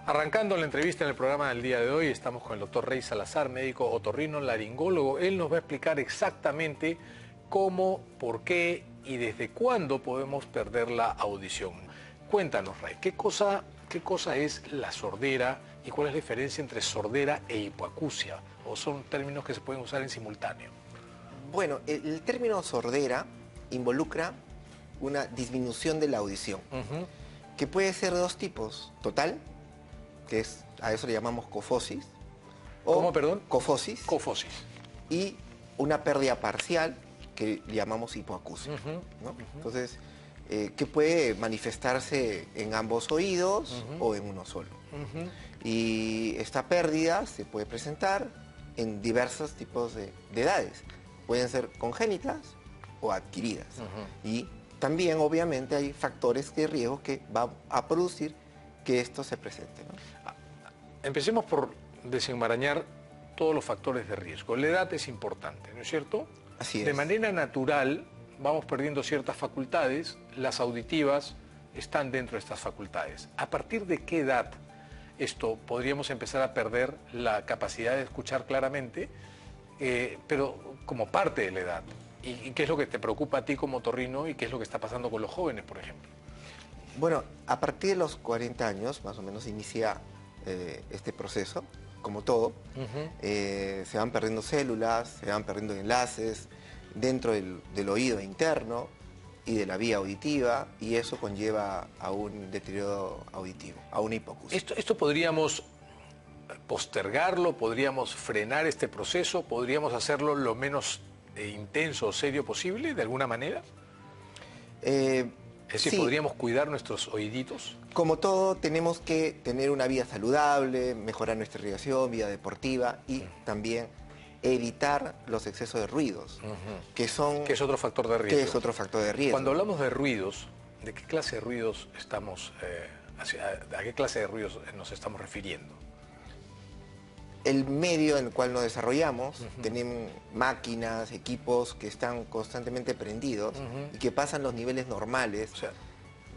Arrancando la entrevista en el programa del día de hoy, estamos con el doctor Rey Salazar, médico otorrino laringólogo. Él nos va a explicar exactamente cómo, por qué y desde cuándo podemos perder la audición. Cuéntanos, Rey, ¿qué cosa es la sordera y cuál es la diferencia entre sordera e hipoacusia? ¿O son términos que se pueden usar en simultáneo? Bueno, el término sordera involucra una disminución de la audición, que puede ser de dos tipos: total, que a eso le llamamos cofosis. ¿Cómo, perdón? Cofosis. Cofosis. Y una pérdida parcial, que le llamamos hipoacusia, ¿no? Entonces, que puede manifestarse en ambos oídos o en uno solo. Y esta pérdida se puede presentar en diversos tipos de edades. Pueden ser congénitas o adquiridas. Y también, obviamente, hay factores de riesgo que van a producir que esto se presente, ¿no? Empecemos por desenmarañar todos los factores de riesgo. La edad es importante, ¿no es cierto? Así es. De manera natural vamos perdiendo ciertas facultades, las auditivas están dentro de estas facultades. ¿A partir de qué edad podríamos empezar a perder la capacidad de escuchar claramente, pero como parte de la edad? ¿Y qué es lo que te preocupa a ti como otorrino y qué es lo que está pasando con los jóvenes, por ejemplo? Bueno, a partir de los 40 años, más o menos, inicia este proceso, como todo. Se van perdiendo células, se van perdiendo enlaces dentro del oído interno y de la vía auditiva, y eso conlleva a un deterioro auditivo, a una hipoacusia. ¿Esto podríamos postergarlo? ¿Podríamos frenar este proceso? ¿Podríamos hacerlo lo menos intenso o serio posible, de alguna manera? Es decir, sí. ¿Podríamos cuidar nuestros oíditos? Como todo, tenemos que tener una vida saludable, mejorar nuestra irrigación, vida deportiva y también evitar los excesos de ruidos, que es otro factor de riesgo. Que es otro factor de riesgo. Cuando hablamos de ruidos, ¿de qué clase de ruidos estamos, a qué clase de ruidos nos estamos refiriendo? El medio en el cual nos desarrollamos, tenemos máquinas, equipos que están constantemente prendidos y que pasan los niveles normales. O sea,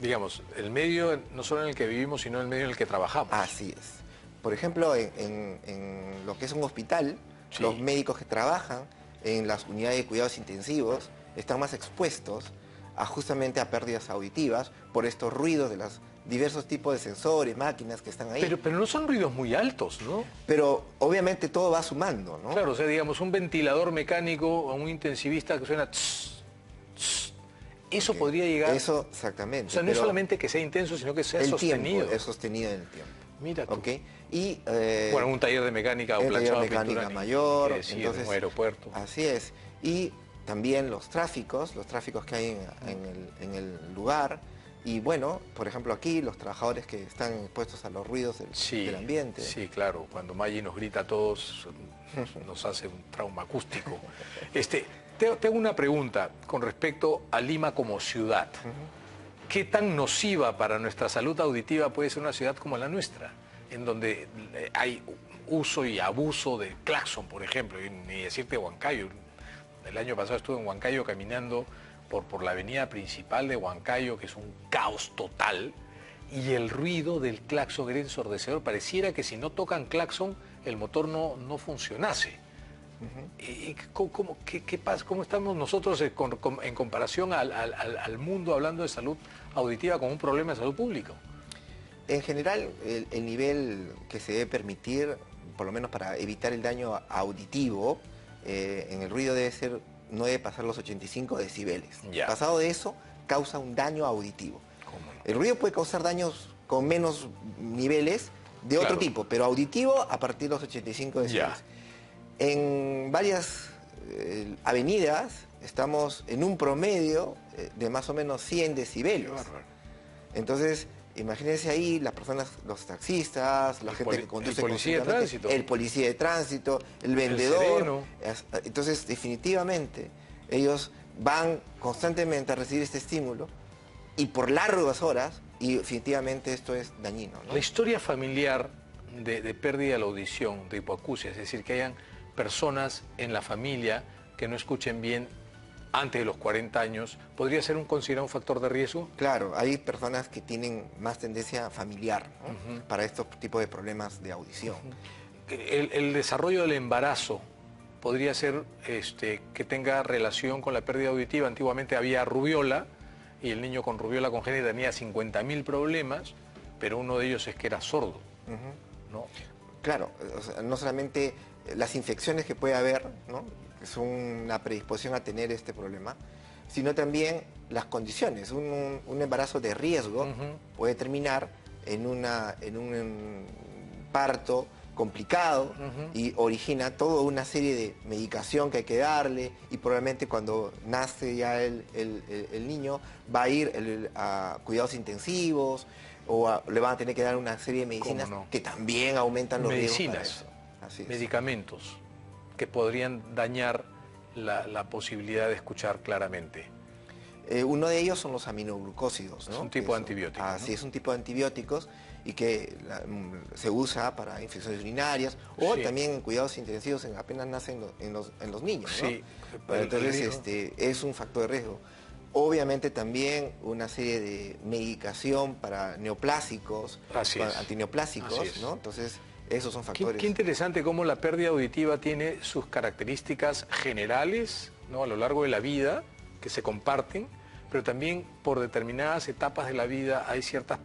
digamos, el medio no solo en el que vivimos, sino el medio en el que trabajamos. Así es. Por ejemplo, en lo que es un hospital, sí, los médicos que trabajan en las unidades de cuidados intensivos están más expuestos justamente a pérdidas auditivas por estos ruidos de los diversos tipos de sensores, máquinas que están ahí. Pero no son ruidos muy altos, ¿no? Pero obviamente todo va sumando, ¿no? Claro, o sea, digamos, un ventilador mecánico o un intensivista que suena tss, tss, eso podría llegar... Eso, exactamente. O sea, no es solamente que sea intenso, sino que sea sostenido. Es sostenido en el tiempo. Mira tú. ¿Okay? Y, bueno, un taller de mecánica o planchado de pintura. Mecánica mayor. Entonces, un aeropuerto. Así es. Y también los tráficos que hay en el lugar. Y bueno, por ejemplo aquí, los trabajadores que están expuestos a los ruidos del ambiente. Sí, claro. Cuando Maggi nos grita a todos, nos hace un trauma acústico. Tengo una pregunta con respecto a Lima como ciudad. ¿Qué tan nociva para nuestra salud auditiva puede ser una ciudad como la nuestra, en donde hay uso y abuso de claxon, por ejemplo, y ni decirte Huancayo? El año pasado estuve en Huancayo caminando por la avenida principal de Huancayo, que es un caos total, y el ruido del claxon era ensordecedor. Pareciera que si no tocan claxon, el motor no funcionase. ¿Qué pasa? ¿Cómo estamos nosotros en comparación al mundo hablando de salud auditiva como un problema de salud pública? En general, el nivel que se debe permitir, por lo menos para evitar el daño auditivo, en el ruido no debe pasar los 85 decibeles. Pasado de eso, causa un daño auditivo. ¿Cómo no? El ruido puede causar daños con menos niveles de otro tipo, pero auditivo a partir de los 85 decibeles. En varias avenidas estamos en un promedio de más o menos 100 decibeles. Entonces, imagínense ahí las personas, los taxistas, la gente que conduce... El policía de tránsito. El policía de tránsito, el vendedor. Entonces, definitivamente, ellos van constantemente a recibir este estímulo y por largas horas, y definitivamente esto es dañino, ¿no? La historia familiar de pérdida de la audición, de hipoacusia, es decir, que hayan personas en la familia que no escuchen bien antes de los 40 años, ¿podría ser considerado un factor de riesgo? Claro, hay personas que tienen más tendencia familiar, ¿no? Para estos tipos de problemas de audición. El desarrollo del embarazo podría ser que tenga relación con la pérdida auditiva. Antiguamente había rubiola y el niño con rubiola congénita tenía 50.000 problemas, pero uno de ellos es que era sordo, ¿no? Claro, o sea, no solamente las infecciones que puede haber, ¿no? Que son una predisposición a tener este problema, sino también las condiciones. Un embarazo de riesgo puede terminar en un parto complicado y origina toda una serie de medicación que hay que darle, y probablemente cuando nace ya el niño va a ir a cuidados intensivos o le van a tener que dar una serie de medicinas que también aumentan los riesgos para eso. Así es. Medicamentos que podrían dañar la posibilidad de escuchar claramente. Uno de ellos son los aminoglucósidos, ¿no? Es un tipo de antibiótico, ¿no? Así es, un tipo de antibióticos y que se usa para infecciones urinarias o también en cuidados intensivos apenas nacen en los niños, ¿no? Sí. Entonces es un factor de riesgo. Obviamente también una serie de medicación para neoplásicos, antineoplásicos, ¿no? Entonces esos son factores. Qué interesante cómo la pérdida auditiva tiene sus características generales, ¿no? A lo largo de la vida, que se comparten, pero también por determinadas etapas de la vida hay ciertas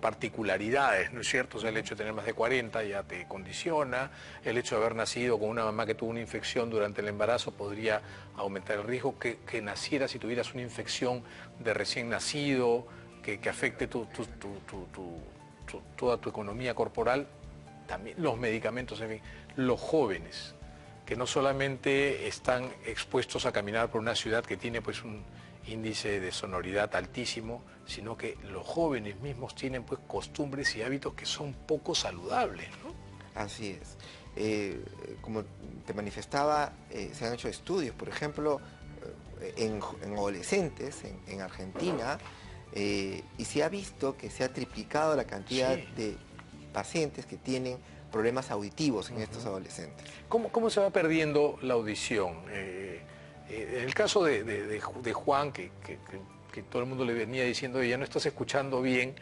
particularidades, ¿no es cierto? O sea, el hecho de tener más de 40 ya te condiciona, el hecho de haber nacido con una mamá que tuvo una infección durante el embarazo podría aumentar el riesgo, que nacieras si tuvieras una infección de recién nacido, que afecte toda tu economía corporal, también los medicamentos, en fin, los jóvenes, que no solamente están expuestos a caminar por una ciudad que tiene pues un índice de sonoridad altísimo, sino que los jóvenes mismos tienen pues costumbres y hábitos que son poco saludables, ¿no? Así es. Como te manifestaba, se han hecho estudios, por ejemplo, en adolescentes en Argentina, y se ha visto que se ha triplicado la cantidad de pacientes que tienen problemas auditivos en estos adolescentes. ¿Cómo se va perdiendo la audición? En el caso de Juan, que todo el mundo le venía diciendo, ya no estás escuchando bien,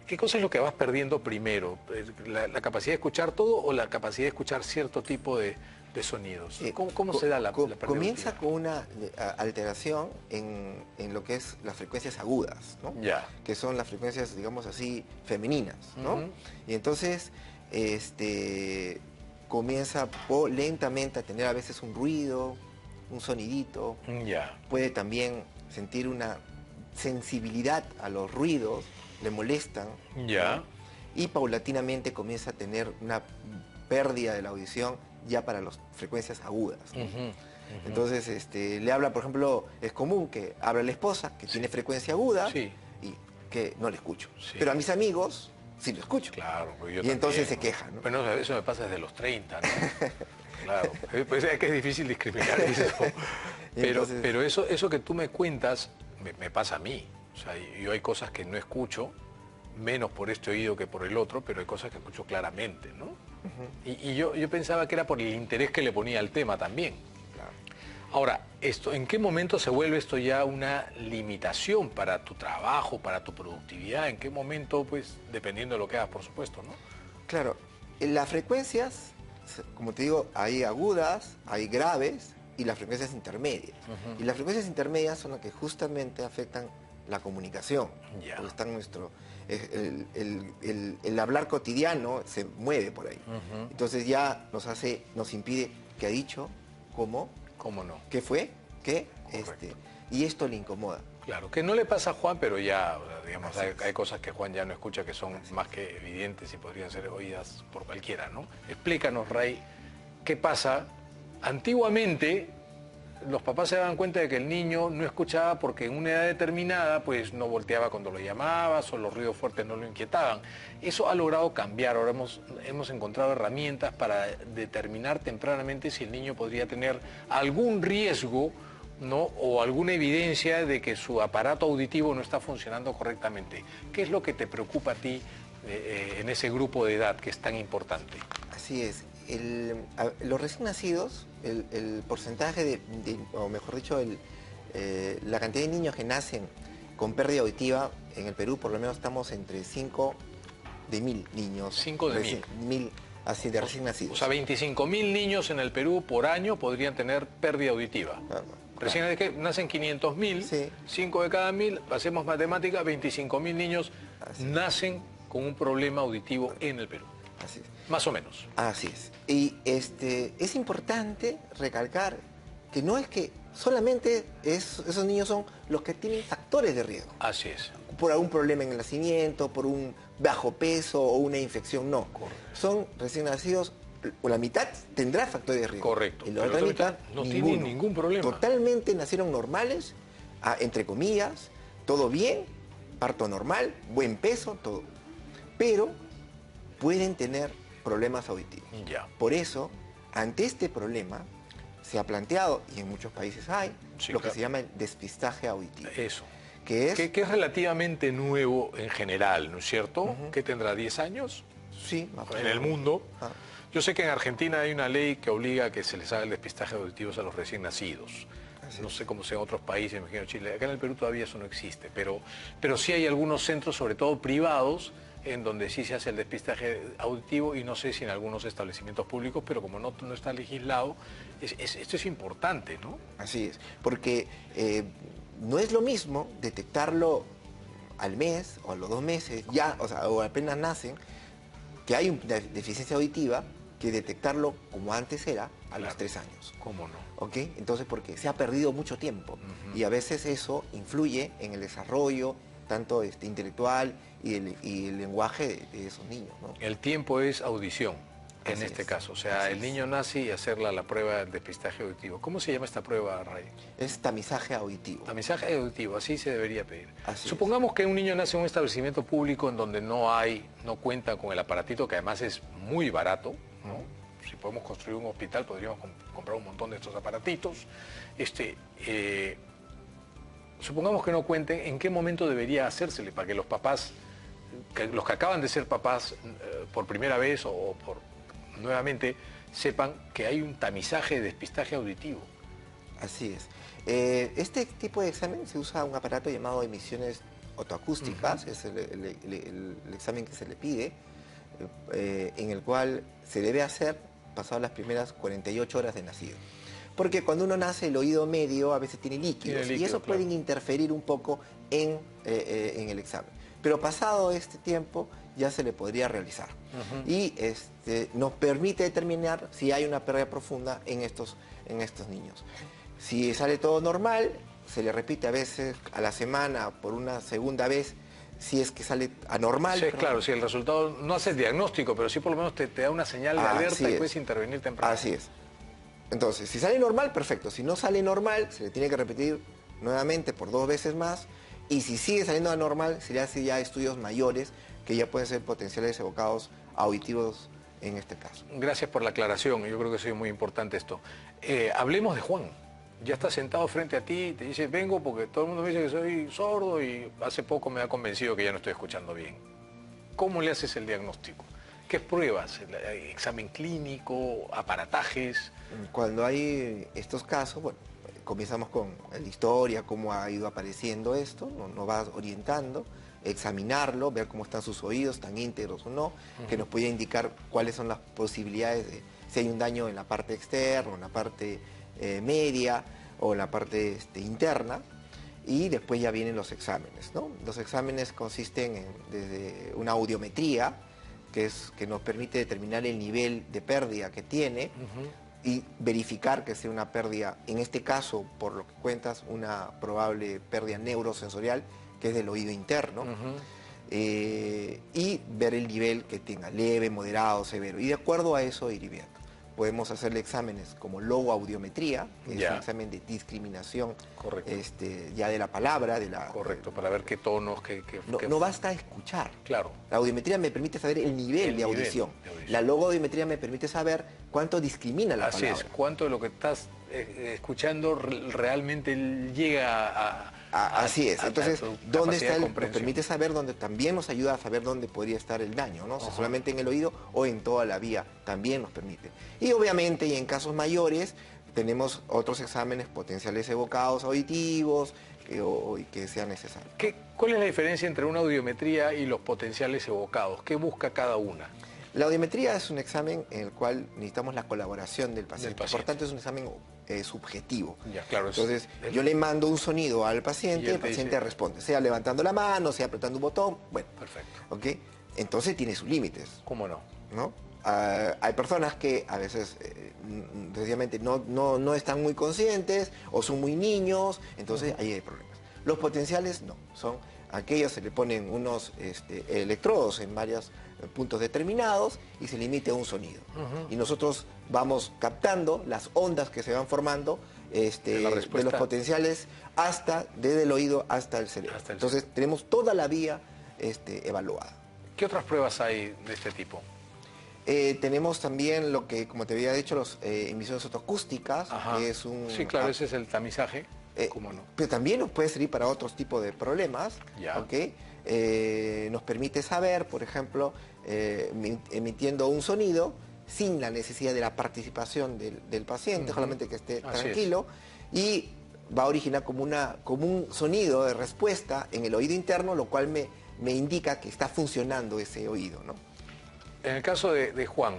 ¿qué cosa es lo que vas perdiendo primero? ¿La capacidad de escuchar todo o la capacidad de escuchar cierto tipo de sonidos? ¿Cómo se da la pérdida auditiva? Comienza con una alteración en lo que es las frecuencias agudas, ¿no? Que son las frecuencias, digamos así, femeninas, ¿no? Y entonces comienza lentamente a tener a veces un ruido, un sonidito. Puede también sentir una sensibilidad a los ruidos, le molestan. Y paulatinamente comienza a tener una pérdida de la audición ya para las frecuencias agudas, ¿no? Entonces le habla, por ejemplo, es común que habla la esposa, que tiene frecuencia aguda, y que no le escucho. Pero a mis amigos sí lo escucho. Claro, pues yo y también, entonces se queja, ¿no? Bueno, eso me pasa desde los 30, ¿no? Claro, pues es que es difícil discriminar eso. Pero eso que tú me cuentas me pasa a mí. O sea, yo hay cosas que no escucho, menos por este oído que por el otro, pero hay cosas que escucho claramente, ¿no? Y yo pensaba que era por el interés que le ponía al tema también. Ahora, ¿en qué momento se vuelve esto ya una limitación para tu trabajo, para tu productividad? ¿En qué momento, pues, dependiendo de lo que hagas, por supuesto, ¿no? Claro, en las frecuencias, como te digo, hay agudas, hay graves y las frecuencias intermedias. Y las frecuencias intermedias son las que justamente afectan la comunicación. Porque están el hablar cotidiano se mueve por ahí. Entonces ya nos impide qué ha dicho, cómo no, qué fue, qué, y esto le incomoda. Claro, que no le pasa a Juan, pero ya, digamos, hay cosas que Juan ya no escucha que son más que evidentes y podrían ser oídas por cualquiera, ¿no? Explícanos, Ray, ¿qué pasa? Antiguamente los papás se daban cuenta de que el niño no escuchaba porque en una edad determinada pues no volteaba cuando lo llamabas o los ruidos fuertes no lo inquietaban. Eso ha logrado cambiar. Ahora hemos encontrado herramientas para determinar tempranamente si el niño podría tener algún riesgo, ¿no? O alguna evidencia de que su aparato auditivo no está funcionando correctamente. ¿Qué es lo que te preocupa a ti en ese grupo de edad que es tan importante? Así es. Los recién nacidos, el porcentaje o mejor dicho, la cantidad de niños que nacen con pérdida auditiva en el Perú, por lo menos estamos entre 5 de 1000 niños. 5 de 1000. 1000 así de recién nacidos. O sea, 25.000 niños en el Perú por año podrían tener pérdida auditiva. Recién es que nacen 500.000, Sí. 5 de cada 1000, hacemos matemática, 25.000 niños nacen con un problema auditivo en el Perú. Así es. Más o menos. Así es. Y es importante recalcar que no es que solamente esos niños son los que tienen factores de riesgo. Así es. Por algún problema en el nacimiento, por un bajo peso o una infección, no. Correcto. Son recién nacidos, o la mitad tendrá factores de riesgo. Correcto. Y la Pero otra la mitad, otra mitad no tiene ninguno. ningún problema. Totalmente nacieron normales, entre comillas, todo bien, parto normal, buen peso, todo. Pero pueden tener problemas auditivos. Ya. Por eso, ante este problema, se ha planteado, y en muchos países hay, Sí, lo claro. que se llama el despistaje auditivo. Eso. Que es, Que es relativamente nuevo en general, ¿no es cierto? ¿Qué tendrá 10 años sí, más o en el menos. mundo? Ah. Yo sé que en Argentina hay una ley que obliga a que se les haga el despistaje auditivo a los recién nacidos. Así No es. sé cómo sea en otros países, me imagino Chile. Acá en el Perú todavía eso no existe, pero sí hay algunos centros, sobre todo privados, en donde sí se hace el despistaje auditivo y no sé si en algunos establecimientos públicos, pero como no está legislado, esto es importante, ¿no? Así es, porque no es lo mismo detectarlo al mes o a los 2 meses, ya, o sea, o apenas nacen, que hay una deficiencia auditiva, que detectarlo como antes era a los Claro. 3 años. ¿Cómo no? ¿Ok? Entonces, porque se ha perdido mucho tiempo y a veces eso influye en el desarrollo tanto intelectual y el lenguaje de esos niños, ¿no? El tiempo es audición, en Así este es. caso. O sea, Así el es. niño nace y hacerla la prueba del despistaje auditivo. ¿Cómo se llama esta prueba, Ray? Es tamizaje auditivo. Tamizaje auditivo, así se debería pedir. Así Supongamos que un niño nace en un establecimiento público en donde no cuenta con el aparatito, que además es muy barato, ¿no? Si podemos construir un hospital, podríamos comprar un montón de estos aparatitos. Supongamos que no cuenten, ¿en qué momento debería hacérsele para que los papás, los que acaban de ser papás por primera vez o nuevamente, sepan que hay un tamizaje de despistaje auditivo? Así es. Este tipo de examen se usa un aparato llamado emisiones otoacústicas, es el examen que se le pide, en el cual se debe hacer pasado las primeras 48 horas de nacido. Porque cuando uno nace, el oído medio a veces tiene líquidos, Tiene y líquido, eso claro. pueden interferir un poco en el examen. Pero pasado este tiempo ya se le podría realizar. Y nos permite determinar si hay una pérdida profunda en estos niños. Si sale todo normal, se le repite a veces a la semana por una segunda vez, si es que sale anormal. Sí, pero- claro, si el resultado no hace el diagnóstico, pero sí por lo menos te da una señal de alerta Así y es. puedes intervenir temprano. Así es. Entonces, si sale normal, perfecto. Si no sale normal, se le tiene que repetir nuevamente por 2 veces más. Y si sigue saliendo anormal, se le hace ya estudios mayores que ya pueden ser potenciales evocados auditivos en este caso. Gracias por la aclaración, yo creo que es muy importante esto. Hablemos de Juan. Ya está sentado frente a ti, te dice, vengo porque todo el mundo me dice que soy sordo y hace poco me ha convencido que ya no estoy escuchando bien. ¿Cómo le haces el diagnóstico? ¿Qué pruebas? ¿Examen clínico? ¿Aparatajes? Cuando hay estos casos, bueno, comenzamos con la historia, cómo ha ido apareciendo esto, nos va orientando, examinarlo, ver cómo están sus oídos, están íntegros o no, que nos puede indicar cuáles son las posibilidades de si hay un daño en la parte externa, en la parte media o en la parte interna. Y después ya vienen los exámenes, ¿no? Los exámenes consisten desde una audiometría, que nos permite determinar el nivel de pérdida que tiene y verificar que sea una pérdida, en este caso, por lo que cuentas, una probable pérdida neurosensorial, que es del oído interno, y ver el nivel que tenga, leve, moderado, severo. Y de acuerdo a eso ir viendo. Podemos hacerle exámenes como logoaudiometría, que es un examen de discriminación. Correcto. Ya de la palabra, Correcto, para ver qué tonos, No basta escuchar. Claro. La audiometría me permite saber el nivel de audición. La logoaudiometría me permite saber cuánto discrimina la palabra. Así es, cuánto de lo que estás escuchando realmente llega Así es. Entonces, tu ¿dónde capacidad está de nos comprensión? permite saber dónde también nos ayuda a saber dónde podría estar el daño, ¿no? O sea, solamente en el oído o en toda la vía también nos permite. Y obviamente, y en casos mayores, tenemos otros exámenes potenciales evocados auditivos que sean necesarios. ¿Cuál es la diferencia entre una audiometría y los potenciales evocados? ¿Qué busca cada una? La audiometría es un examen en el cual necesitamos la colaboración del paciente. Por tanto, es un examen subjetivo. Ya, claro, entonces, yo le mando un sonido al paciente y el paciente responde, sea levantando la mano, sea apretando un botón, bueno. Perfecto. ¿Ok? Entonces tiene sus límites. ¿Cómo no? ¿No? Hay personas que a veces sencillamente no están muy conscientes o son muy niños, entonces ahí hay problemas. Los potenciales no, son aquellos, se le ponen unos electrodos en varios puntos determinados y se limite a un sonido. Y nosotros vamos captando las ondas que se van formando de los potenciales desde el oído hasta el cerebro. Entonces tenemos toda la vía evaluada. ¿Qué otras pruebas hay de este tipo? Tenemos también lo que, como te había dicho, las emisiones autoacústicas, que es un... Sí, claro, ese es el tamizaje. ¿Cómo no? Pero también nos puede servir para otros tipos de problemas. Ya. ¿Okay? Nos permite saber, por ejemplo, emitiendo un sonido sin la necesidad de la participación del paciente, solamente que esté tranquilo, y va a originar como un sonido de respuesta en el oído interno, lo cual me indica que está funcionando ese oído, ¿no? En el caso de Juan,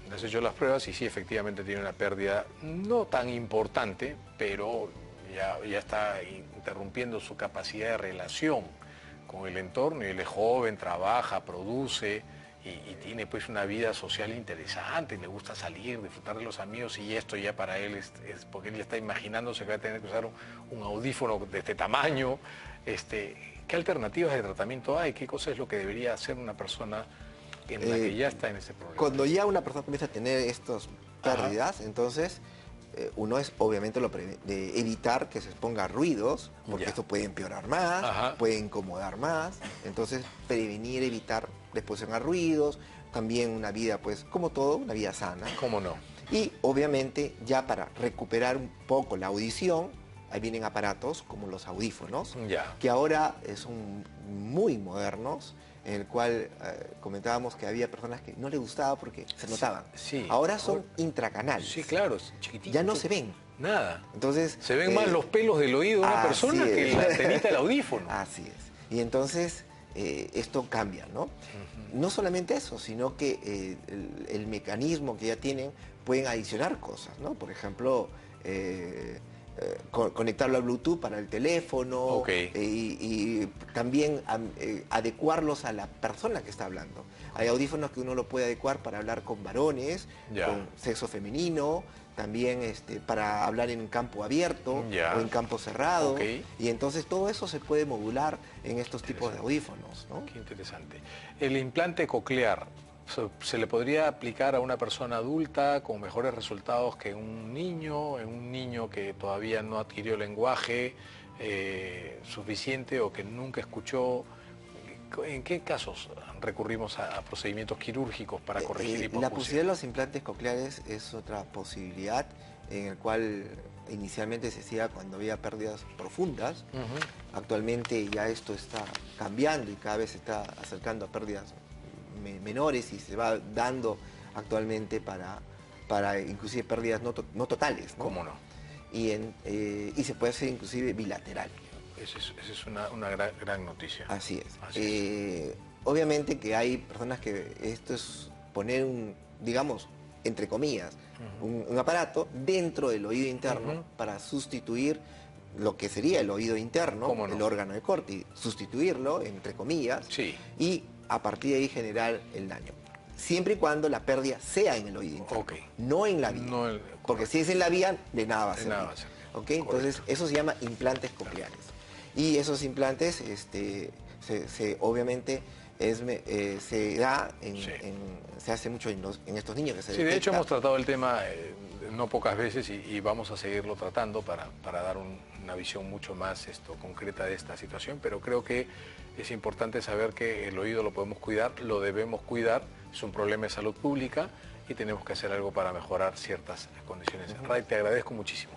le has hecho las pruebas y sí, efectivamente tiene una pérdida no tan importante, pero ya está interrumpiendo su capacidad de relación con el entorno, y él es joven, trabaja, produce y tiene pues una vida social interesante, le gusta salir, disfrutar de los amigos, y esto ya para él es porque él está imaginándose que va a tener que usar un audífono de este tamaño. ¿Qué alternativas de tratamiento hay? ¿Qué cosa es lo que debería hacer una persona en la que ya está en ese problema? Cuando ya una persona comienza a tener estas pérdidas, entonces uno es obviamente de evitar que se exponga a ruidos, porque esto puede empeorar más, puede incomodar más. Entonces, prevenir, evitar la exposición a ruidos, también una vida, pues, como todo, una vida sana. ¿Cómo no? Y obviamente, ya para recuperar un poco la audición, ahí vienen aparatos como los audífonos, que ahora son muy modernos, en el cual comentábamos que había personas que no les gustaba porque se notaban. Sí. Ahora son intracanales. Sí, claro, chiquititos. Ya no se ven. Nada. Entonces, se ven más los pelos del oído de una persona que la antenita del audífono. Así es. Y entonces esto cambia, ¿no? No solamente eso, sino que el mecanismo que ya tienen pueden adicionar cosas, ¿no? Por ejemplo, conectarlo al Bluetooth para el teléfono y también adecuarlos a la persona que está hablando. Hay audífonos que uno lo puede adecuar para hablar con varones, con sexo femenino, también para hablar en campo abierto o en campo cerrado. Y entonces todo eso se puede modular en estos tipos de audífonos, ¿no? Qué interesante. El implante coclear, ¿se le podría aplicar a una persona adulta con mejores resultados que en un niño que todavía no adquirió lenguaje suficiente o que nunca escuchó? ¿En qué casos recurrimos a procedimientos quirúrgicos para corregir hipoacusia? La posibilidad de los implantes cocleares es otra posibilidad en el cual inicialmente se hacía cuando había pérdidas profundas. Actualmente ya esto está cambiando y cada vez se está acercando a pérdidas menores y se va dando actualmente para inclusive pérdidas no totales, ¿no? ¿Cómo no? Y se puede hacer inclusive bilateral. Esa es una gran noticia. Así es. Obviamente que hay personas que esto es poner digamos, entre comillas, un aparato dentro del oído interno para sustituir lo que sería el oído interno, el órgano de Corti, sustituirlo, entre comillas, y a partir de ahí generar el daño. Siempre y cuando la pérdida sea en el oído interno, no en la vía. Porque si es en la vía, de nada va a servir. Entonces, eso se llama implantes cocleares. Y esos implantes, obviamente, se hace mucho en estos niños que se detecta. De hecho hemos tratado el tema no pocas veces y vamos a seguirlo tratando para dar una visión mucho más concreta de esta situación, pero creo que es importante saber que el oído lo podemos cuidar, lo debemos cuidar, es un problema de salud pública y tenemos que hacer algo para mejorar ciertas condiciones. Ray, te agradezco muchísimo.